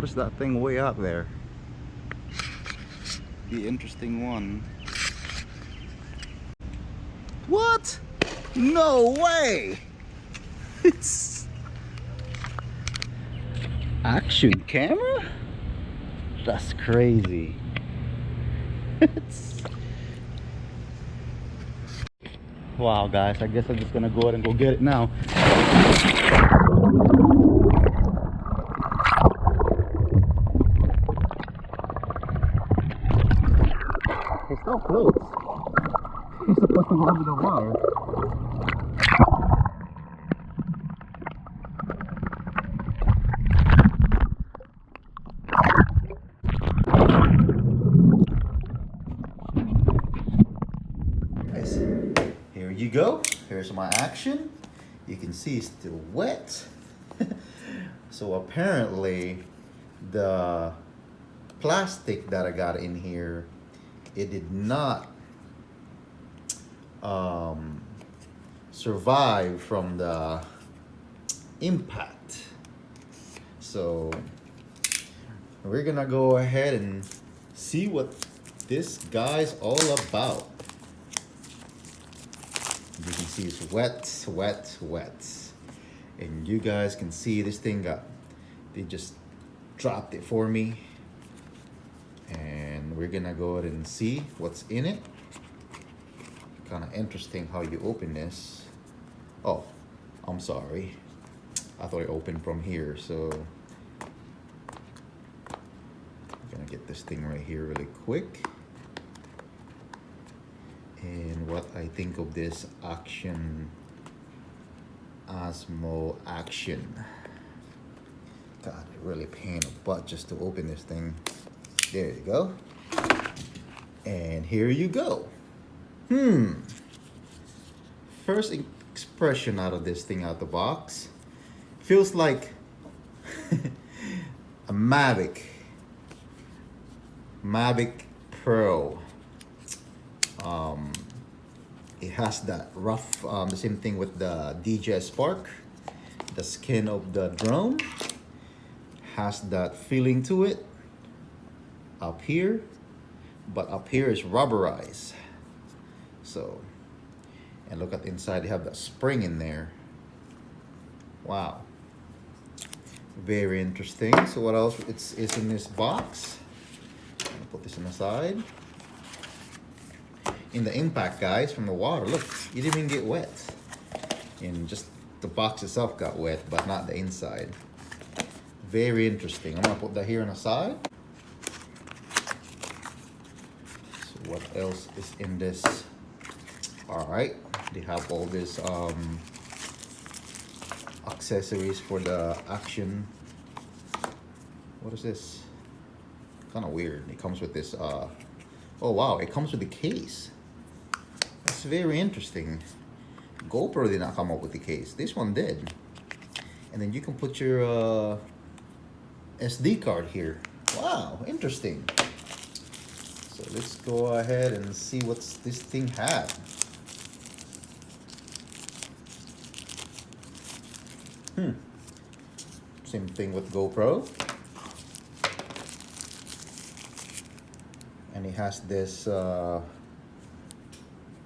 What's that thing way out there? The interesting one. What? No way! It's action camera? That's crazy. Wow, guys, I guess I'm just gonna go ahead and go get it now. It still floats. It's supposed to go over the water. Here you go. Here's my action. You can see it's still wet. So apparently the plastic that I got in here, it did not survive from the impact. So we're gonna go ahead and see what this guy's all about. You can see it's wet, wet, wet. And you guys can see this thing they just dropped it for me. And we're gonna go ahead and see what's in it. Kind of interesting how you open this. Oh, I'm sorry. I thought it opened from here, so I'm gonna get this thing right here really quick. And what I think of this Dji Osmo Action. God, it really pain in the butt just to open this thing. There you go. And here you go. First expression out of this thing out the box. Feels like a Mavic Pro. It has that rough, the same thing with the DJI Spark. The skin of the drone has that feeling to it up here, but up here is rubberized. So, and look at the inside, they have that spring in there. Wow, very interesting. So what else is in this box? I'm gonna put this on the side. In the impact, guys, from the water, look, it didn't even get wet. And just the box itself got wet, but not the inside. Very interesting. I'm gonna put that here on the side. So what else is in this? All right, they have all this accessories for the action. What is this? Kind of weird. It comes with this. Oh wow! It comes with the case. That's very interesting. GoPro did not come up with the case. This one did. And then you can put your SD card here. Wow, interesting. So let's go ahead and see what this thing had. Same thing with GoPro. And it has this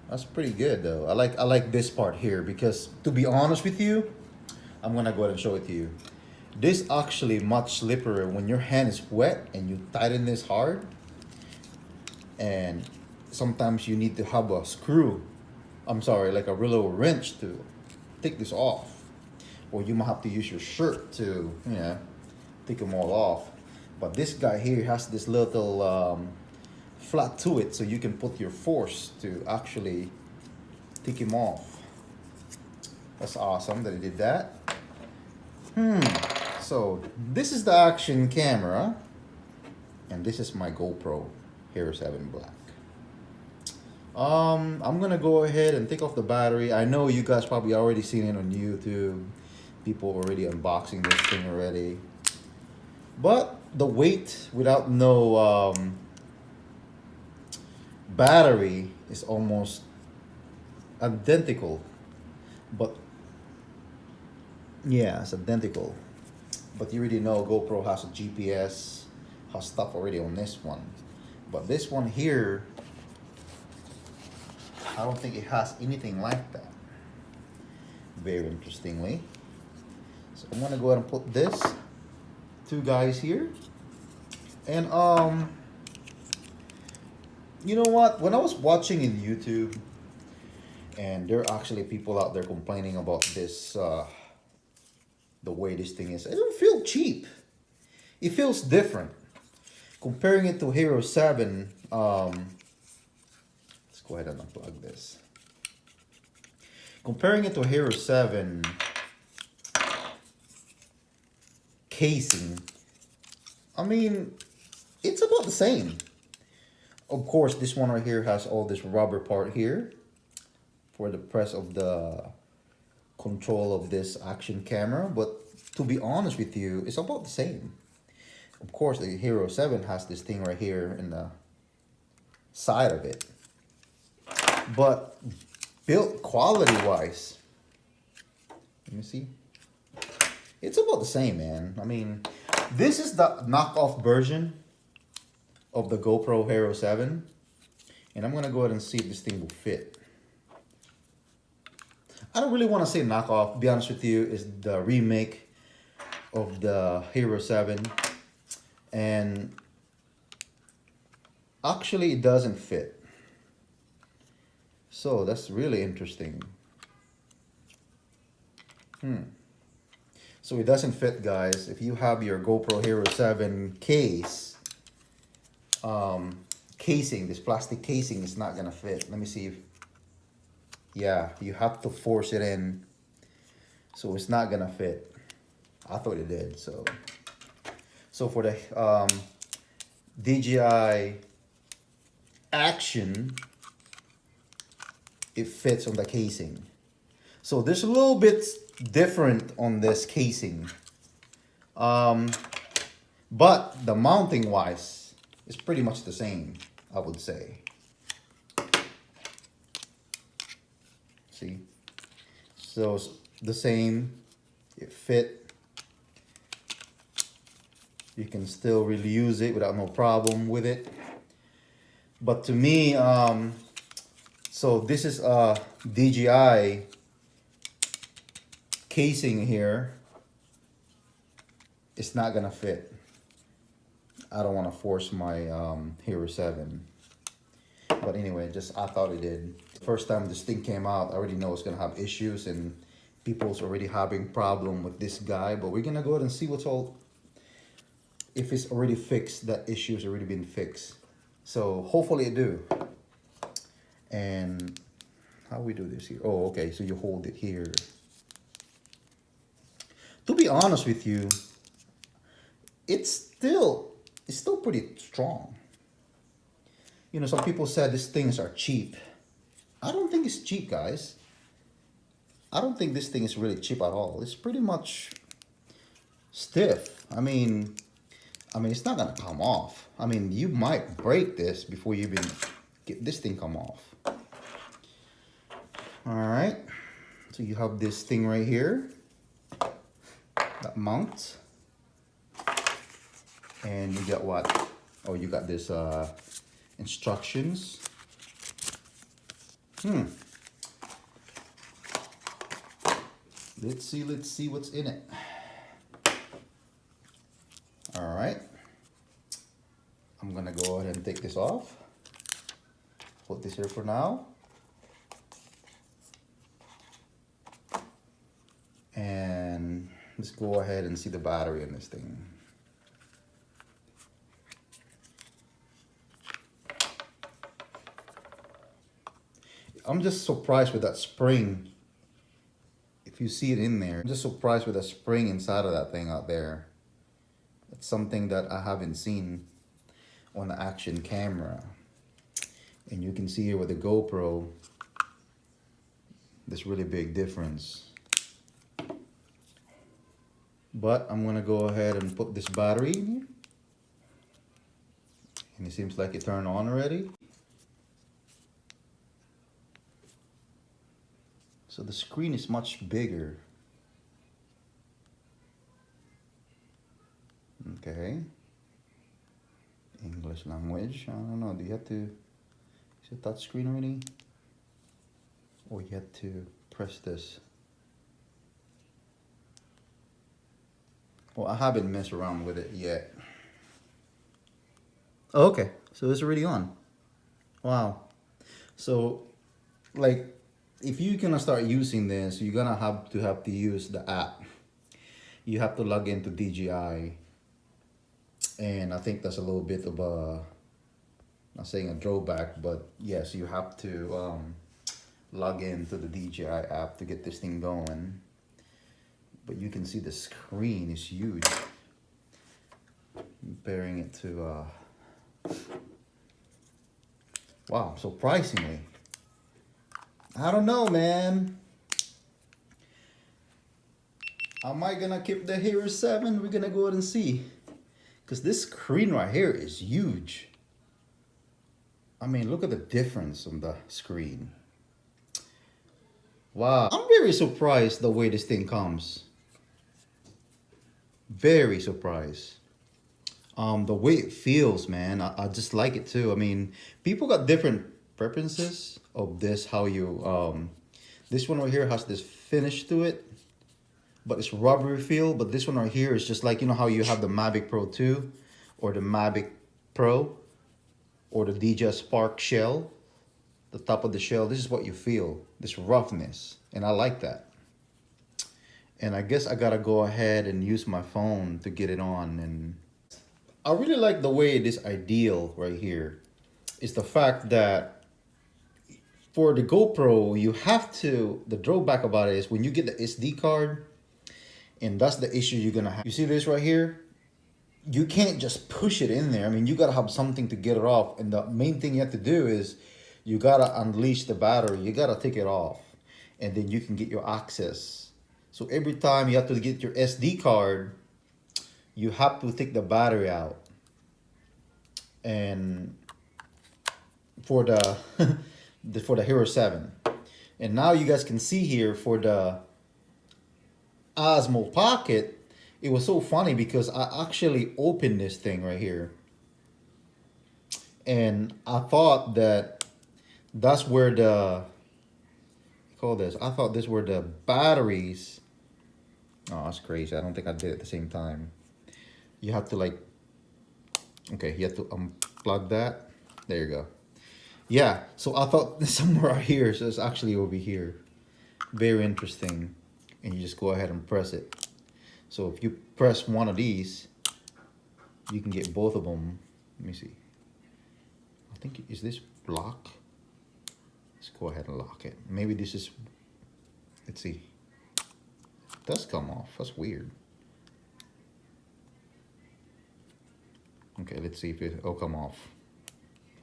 that's pretty good though. I like this part here because, to be honest with you, I'm gonna go ahead and show it to you. This actually much slipperier when your hand is wet and you tighten this hard, and sometimes you need to have a screw, like a little wrench to take this off, or you might have to use your shirt to, you know, take them all off. But this guy here has this little flat to it, so you can put your force to actually take him off. That's awesome that he did that. So this is the action camera, and this is my GoPro Hero 7 Black. I'm gonna go ahead and take off the battery. I know you guys probably already seen it on YouTube. People already unboxing this thing already. But the weight without no battery is almost identical. But yeah, it's identical. But you already know GoPro has a GPS, has stuff already on this one. But this one here, I don't think it has anything like that. Very interestingly. So I'm gonna go ahead and put this two guys here. And you know what? When I was watching in YouTube, and there are actually people out there complaining about this, the way this thing is. It don't feel cheap. It feels different. Comparing it to Hero 7, let's go ahead and unplug this. Comparing it to Hero 7 casing, I mean, it's about the same. Of course, this one right here has all this rubber part here for the press of the control of this action camera, but to be honest with you, it's about the same. Of course, the Hero 7 has this thing right here in the side of it, but build quality wise, let me see, it's about the same, man. I mean, this is the knockoff version of the GoPro Hero 7, and I'm gonna go ahead and see if this thing will fit. I don't really want to say knockoff, to be honest with you. Is the remake of the Hero 7, and actually it doesn't fit. So that's really interesting. So it doesn't fit, guys. If you have your GoPro Hero 7 case, casing, this plastic casing is not gonna fit. Let me see if, yeah, you have to force it in, so it's not gonna fit. I thought it did. So for the DJI Action, it fits on the casing. So there's a little bit different on this casing, but the mounting wise is pretty much the same, I would say. See, so it's the same, it fit. You can still really use it without no problem with it. But to me, so this is a DJI casing here. It's not gonna fit. I don't want to force my Hero 7. But anyway, just I thought it did. The first time this thing came out, I already know it's gonna have issues, and people's already having problem with this guy. But we're gonna go ahead and see what's all, if it's already fixed, that issue's already been fixed. So hopefully it do. And how we do this here? Oh, okay, so you hold it here. To be honest with you, it's still pretty strong. You know, some people said these things are cheap. I don't think it's cheap, guys. I don't think this thing is really cheap at all. It's pretty much stiff. I mean, it's not gonna come off. I mean, you might break this before you even get this thing come off. All right, so you have this thing right here that mounts, and you got what? Oh, you got this instructions. Let's see what's in it. All right, I'm gonna go ahead and take this off. Put this here for now. And let's go ahead and see the battery in this thing. I'm just surprised with that spring. If you see it in there, I'm just surprised with the spring inside of that thing out there. It's something that I haven't seen on the action camera. And you can see here with the GoPro, this really big difference. But I'm gonna go ahead and put this battery in here. And it seems like it turned on already. So the screen is much bigger. Okay. English language. I don't know. Do you have to? Is it touch screen already? Or you have to press this? Well, I haven't messed around with it yet. Oh, okay, so it's already on. Wow. So, like, if you're gonna start using this, you're gonna have to use the app. You have to log into DJI, and I think that's a little bit of a, not saying a drawback, but yes, you have to log into the DJI app to get this thing going. But you can see the screen is huge. Comparing it to wow, surprisingly. I don't know, man. Am I gonna keep the Hero 7? We're gonna go ahead and see. Because this screen right here is huge. I mean, look at the difference on the screen. Wow. I'm very surprised the way this thing comes. Very surprised. The way it feels, man, I just like it too. I mean, people got different preferences of this, how you, this one right here has this finish to it, but it's rubbery feel. But this one right here is just like, you know how you have the Mavic Pro 2 or the Mavic Pro or the DJI Spark shell, the top of the shell. This is what you feel, this roughness, and I like that. And I guess I gotta go ahead and use my phone to get it on. And I really like the way this ideal right here is the fact that for the GoPro, you have to, the drawback about it is when you get the SD card, and that's the issue you're gonna have. You see this right here? You can't just push it in there. I mean, you gotta have something to get it off. And the main thing you have to do is you gotta unleash the battery. You gotta take it off, and then you can get your access. So every time you have to get your SD card, you have to take the battery out. And for the for the Hero 7. And now you guys can see here for the Osmo Pocket, it was so funny because I actually opened this thing right here. And I thought that that's where the, call this, I thought this were the batteries. Oh, that's crazy. I don't think I did it at the same time. You have to like, okay, you have to unplug that. There you go. Yeah, so I thought somewhere out here, so it's actually over here. Very interesting. And you just go ahead and press it. So if you press one of these, you can get both of them. Let me see. I think, is this lock? Let's go ahead and lock it. Maybe this is, let's see. It does come off. That's weird. Okay, let's see if it'll come off.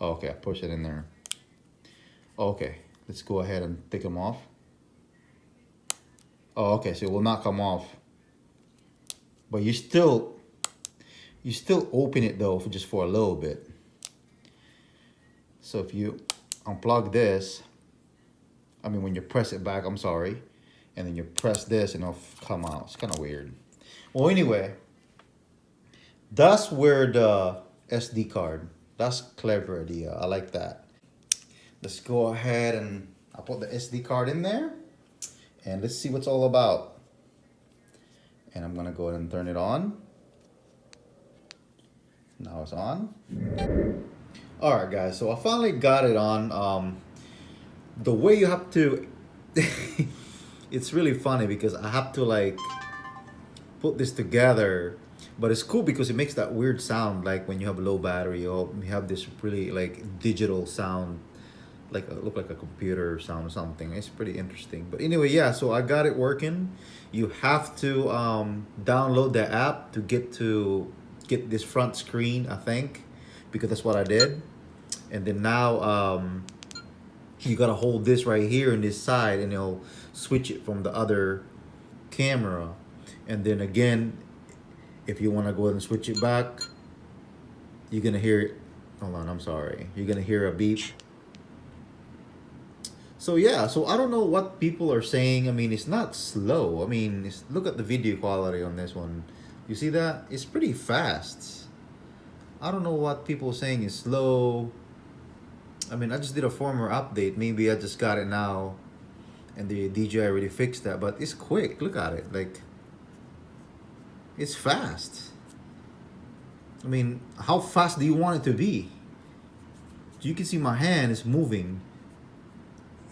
Oh, okay, I push it in there. Okay, let's go ahead and take them off. Oh, okay, so it will not come off. But you still open it though, for just for a little bit. So if you unplug this, I mean when you press it back, I'm sorry, and then you press this and it'll come out. It's kind of weird. Well, anyway, that's where the SD card, that's clever idea. I like that. Let's go ahead and I'll put the SD card in there and let's see what's all about. And I'm gonna go ahead and turn it on. Now it's on. All right, guys, so I finally got it on. The way you have to, it's really funny because I have to like put this together, but it's cool because it makes that weird sound like when you have low battery, or you have this really like digital sound, like look like a computer sound or something. It's pretty interesting. But anyway, yeah, so I got it working. You have to download the app to get this front screen, I think, because that's what I did. And then now you gotta hold this right here in this side and it'll switch it from the other camera. And then again, if you want to go ahead and switch it back, you're gonna hear it. Hold on, I'm sorry. You're gonna hear a beep. So yeah, so I don't know what people are saying. I mean, it's not slow. I mean, look at the video quality on this one. You see that? It's pretty fast. I don't know what people are saying is slow. I mean, I just did a firmware update. Maybe I just got it now and the DJI already fixed that, but it's quick. Look at it. Like, it's fast. I mean, how fast do you want it to be? You can see my hand is moving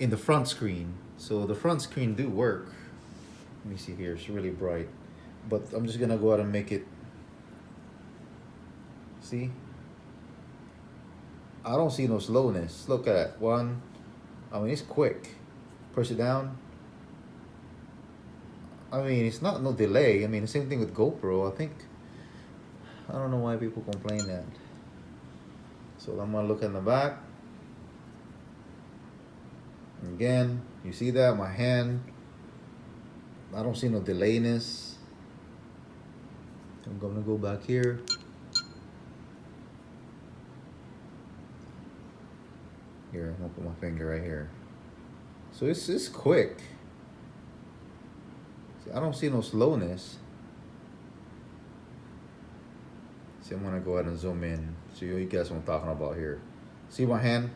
in the front screen. So the front screen do work. Let me see here, it's really bright. But I'm just gonna go ahead and make it. See? I don't see no slowness. Look at that. One. I mean, it's quick. Press it down. I mean, it's not no delay. I mean, the same thing with GoPro, I think. I don't know why people complain that. So I'm gonna look in the back. Again, you see that? My hand. I don't see no delayness. I'm gonna go back here. Here, I'm gonna put my finger right here. So it's quick. See, I don't see no slowness. See, I'm gonna go ahead and zoom in so you guys what I'm talking about here. See my hand?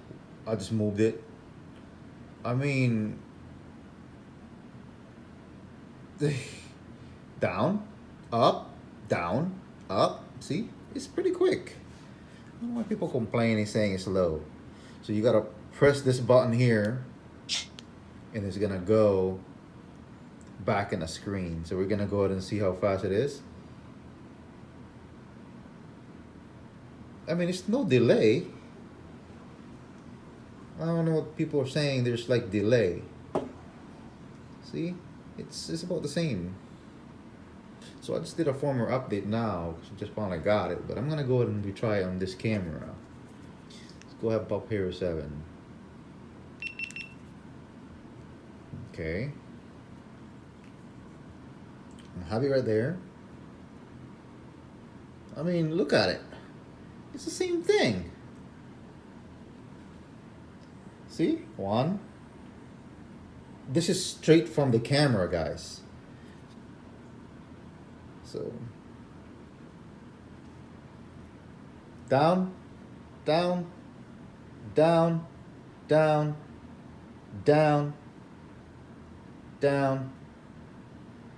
I just moved it. I mean, down, up, down, up. See, it's pretty quick. I don't know why people complain and saying it's slow. So you gotta press this button here, and it's gonna go back in the screen. So we're gonna go ahead and see how fast it is. I mean, it's no delay. I don't know what people are saying. There's like delay. See, it's about the same. So I just did a firmware update now because I just finally got it. But I'm gonna go ahead and retry it on this camera. Let's go ahead, GoPro Hero 7. Okay. I have it right there. I mean, look at it. It's the same thing. See? One. This is straight from the camera, guys. So. Down, down, down, down, down, down,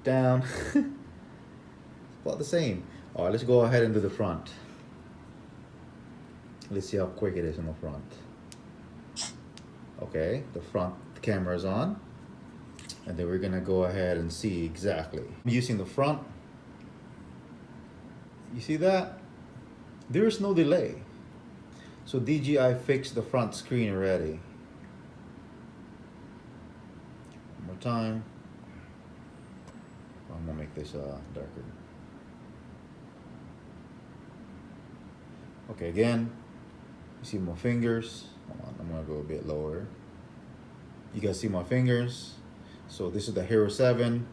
down. It's about the same. All right, let's go ahead and do the front. Let's see how quick it is in the front. Okay, the front camera is on. And then we're gonna go ahead and see exactly. I'm using the front. You see that? There is no delay. So DJI fixed the front screen already. One more time. I'm gonna make this darker. Okay, again. You see my fingers. Hold on, I'm gonna go a bit lower. You guys see my fingers. So this is the Hero 7,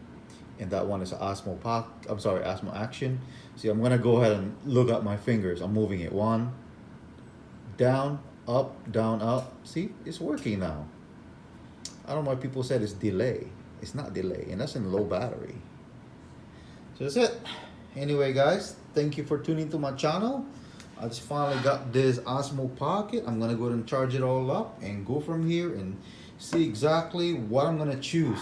and that one is Osmo Action. See, I'm gonna go ahead and look at my fingers. I'm moving it. One, down, up, down, up. See, it's working now. I don't know why people said it's delay. It's not delay, and that's in low battery. So that's it. Anyway, guys, thank you for tuning to my channel. I just finally got this Osmo Pocket. I'm gonna go ahead and charge it all up and go from here and see exactly what I'm gonna choose.